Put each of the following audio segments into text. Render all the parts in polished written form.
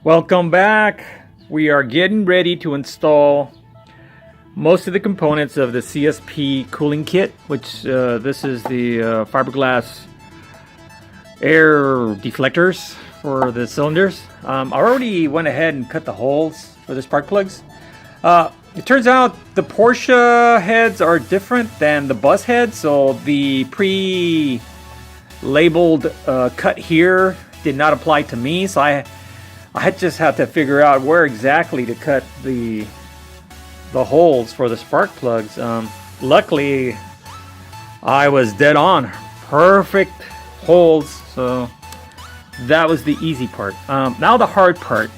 Welcome back. We are getting ready to install most of the components of the CSP cooling kit, which this is the fiberglass air deflectors for the cylinders. I already went ahead and cut the holes for the spark plugs. It turns out the Porsche heads are different than the bus heads, so the pre-labeled cut here did not apply to me, so I just had to figure out where exactly to cut the holes for the spark plugs. Luckily, I was dead on. Perfect holes, so that was the easy part. Now the hard part.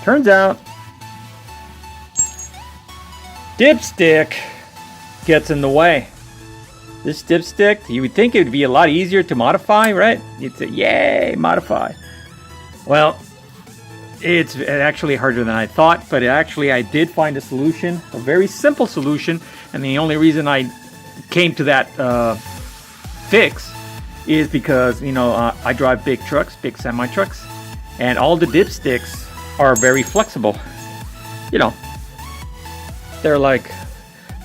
Turns out Dipstick gets in the way. This dipstick, you would think it would be a lot easier to modify, right? You'd say, yay, modify. Well, it's actually harder than I thought, but I did find a solution, a very simple solution, and the only reason I came to that fix is because, you know, I drive big trucks, big semi trucks, and all the dipsticks are very flexible. You know, they're like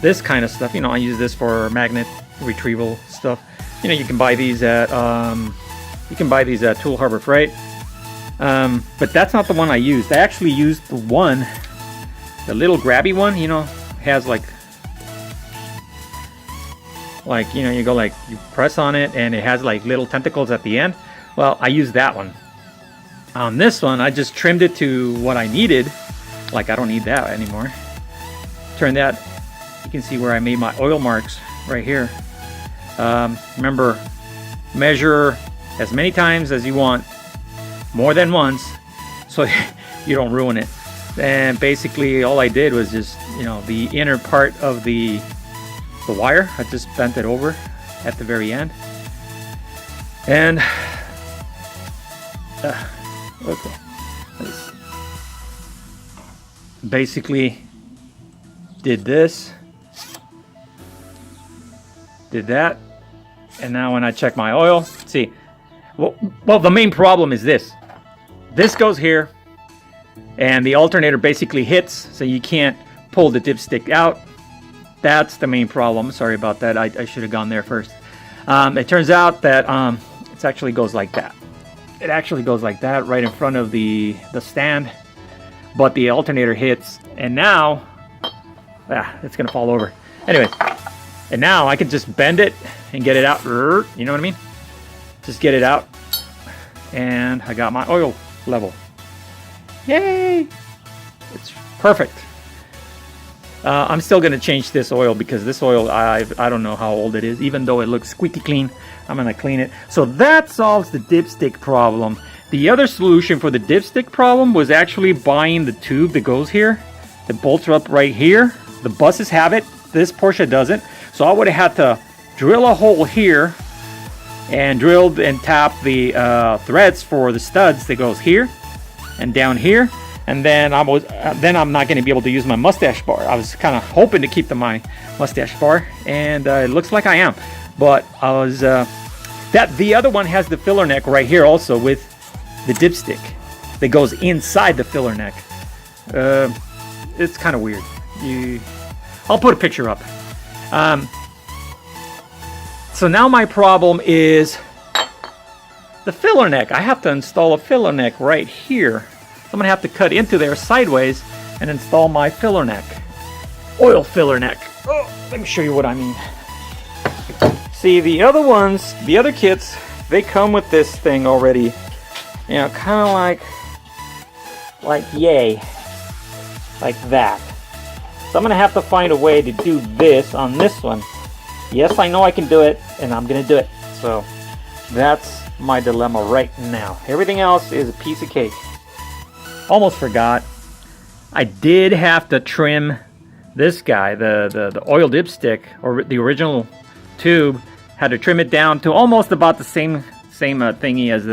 this kind of stuff. You know, I use this for magnet retrieval stuff. You know, you can buy these at Tool Harbor Freight. But that's not the one I used. I actually used the little grabby one, you know, has like, you know, you press on it and it has like little tentacles at the end. Well, I used that one. On this one, I just trimmed it to what I needed. Like, I don't need that anymore. Turn that, you can see where I made my oil marks right here. Remember, measure as many times as you want, more than once, so you don't ruin it. And basically all I did was just, you know, the inner part of the wire, I just bent it over at the very end. And okay, basically did this, did that, and now when I check my oil, see, well, the main problem is this. This goes here, and the alternator basically hits, so you can't pull the dipstick out. That's the main problem. Sorry about that. I should have gone there first. It turns out that it actually goes like that. It actually goes like that right in front of the stand, but the alternator hits, and now it's gonna fall over. Anyway, and now I can just bend it and get it out. You know what I mean? Just get it out, and I got my oil level. Yay! It's perfect. I'm still going to change this oil because this oil, I don't know how old it is. Even though it looks squeaky clean, I'm going to clean it. So that solves the dipstick problem. The other solution for the dipstick problem was actually buying the tube that goes here, that bolts up right here. The buses have it. This Porsche doesn't. So I would have had to drill a hole here and drilled and tapped the threads for the studs that goes here and down here, and then I'm not going to be able to use my mustache bar. I was kind of hoping to keep my mustache bar, and it looks like I am. But I was the other one has the filler neck right here also with the dipstick that goes inside the filler neck. It's kind of weird. I'll put a picture up. So now my problem is the filler neck. I have to install a filler neck right here. So I'm going to have to cut into there sideways and install my filler neck. Oil filler neck. Oh, let me show you what I mean. See, the other ones, the other kits, they come with this thing already. You know, kind of like yay. Like that. So I'm going to have to find a way to do this on this one. Yes, I know I can do it, and I'm going to do it. So that's my dilemma right now. Everything else is a piece of cake. Almost forgot. I did have to trim this guy, the oil dipstick, or the original tube. Had to trim it down to almost about the same thingy as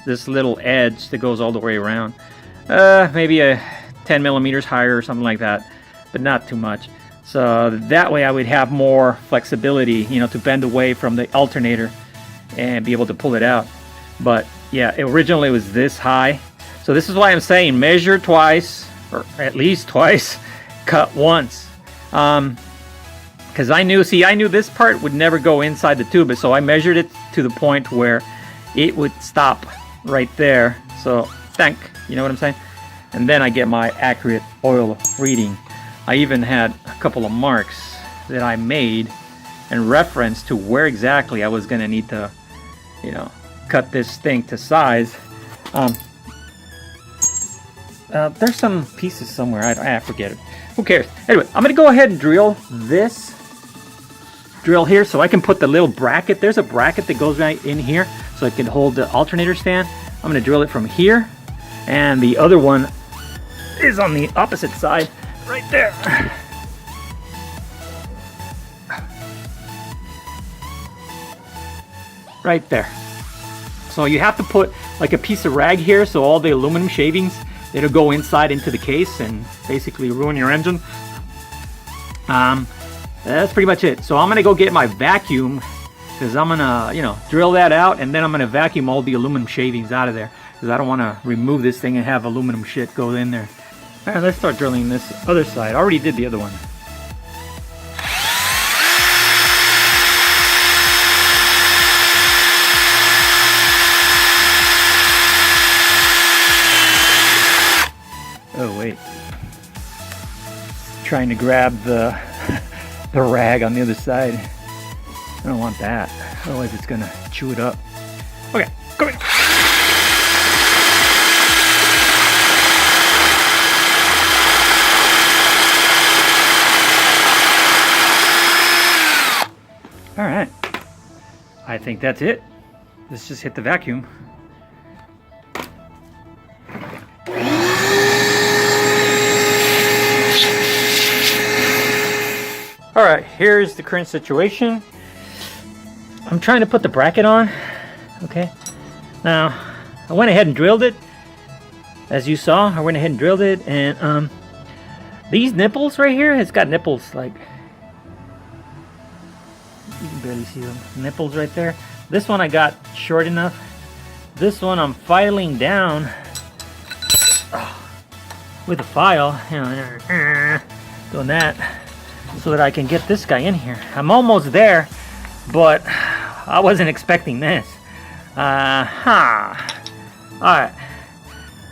this little edge that goes all the way around. Maybe a 10 millimeters higher or something like that, but not too much. So that way I would have more flexibility, you know, to bend away from the alternator and be able to pull it out. But yeah, originally it was this high. So this is why I'm saying measure twice, or at least twice, cut once. Because I knew this part would never go inside the tube, so I measured it to the point where it would stop right there. So you know what I'm saying? And then I get my accurate oil reading. I even had a couple of marks that I made in reference to where exactly I was going to need to, you know, cut this thing to size. There's some pieces somewhere. I forget it. Who cares? Anyway, I'm going to go ahead and drill here so I can put the little bracket. There's a bracket that goes right in here so I can hold the alternator stand. I'm going to drill it from here, and the other one is on the opposite side right there. Right there. So you have to put like a piece of rag here so all the aluminum shavings, it'll go inside into the case and basically ruin your engine. That's pretty much it. So I'm gonna go get my vacuum, because I'm gonna, you know, drill that out, and then I'm gonna vacuum all the aluminum shavings out of there, because I don't want to remove this thing and have aluminum shit go in there. All right, let's start drilling this other side. I already did the other one. Oh wait, trying to grab the the rag on the other side. I don't want that, otherwise it's gonna chew it up. Okay, go ahead. All right, I think that's it. Let's just hit the vacuum. All right, here's the current situation. I'm trying to put the bracket on. Okay, now I went ahead and drilled it. As you saw, I went ahead and drilled it, and these nipples right here, it's got nipples, like, you can barely see them. Nipples right there. This one I got short enough. This one I'm filing down with a file, you know, doing that so that I can get this guy in here. I'm almost there, but I wasn't expecting this. Alright,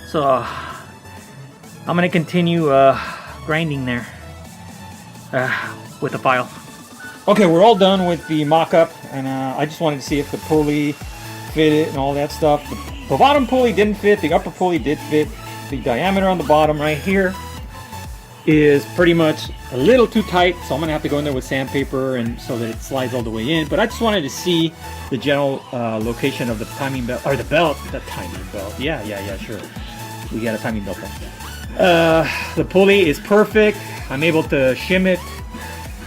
so I'm gonna continue grinding there with the file. Okay, we're all done with the mock-up, and I just wanted to see if the pulley fitted and all that stuff. The bottom pulley didn't fit, the upper pulley did fit. The diameter on the bottom right here is pretty much a little too tight, so I'm gonna have to go in there with sandpaper and so that it slides all the way in. But I just wanted to see the general location of the timing belt, or the timing belt. Yeah, sure. We got a timing belt there. The pulley is perfect. I'm able to shim it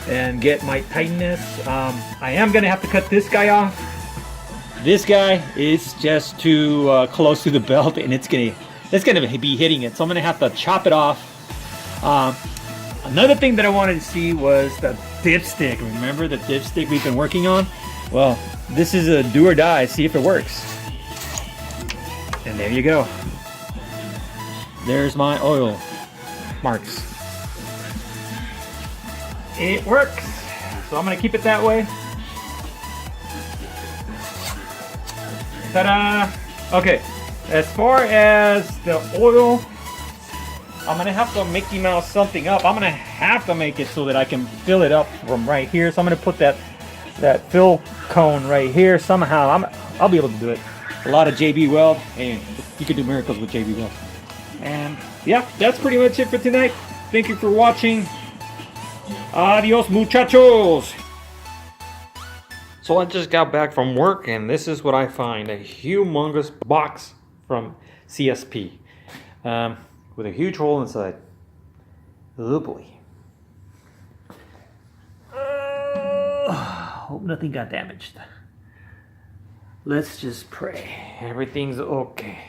and get my tightness. I am gonna have to cut this guy off. This guy is just too close to the belt, and it's gonna be hitting it, so I'm gonna have to chop it off. Another thing that I wanted to see was the dipstick. Remember the dipstick we've been working on? Well, this is a do or die. See if it works. And there you go. There's my oil marks. It works. So I'm gonna keep it that way. Ta-da! Okay, as far as the oil, I'm gonna have to Mickey Mouse something up. I'm gonna have to make it so that I can fill it up from right here. So I'm gonna put that fill cone right here somehow. I'll be able to do it. A lot of JB Weld, and you can do miracles with JB Weld. And yeah, that's pretty much it for tonight. Thank you for watching. Adios, muchachos. So I just got back from work, and this is what I find: a humongous box from CSP. With a huge hole inside. Oh boy. Hope nothing got damaged. Let's just pray everything's okay.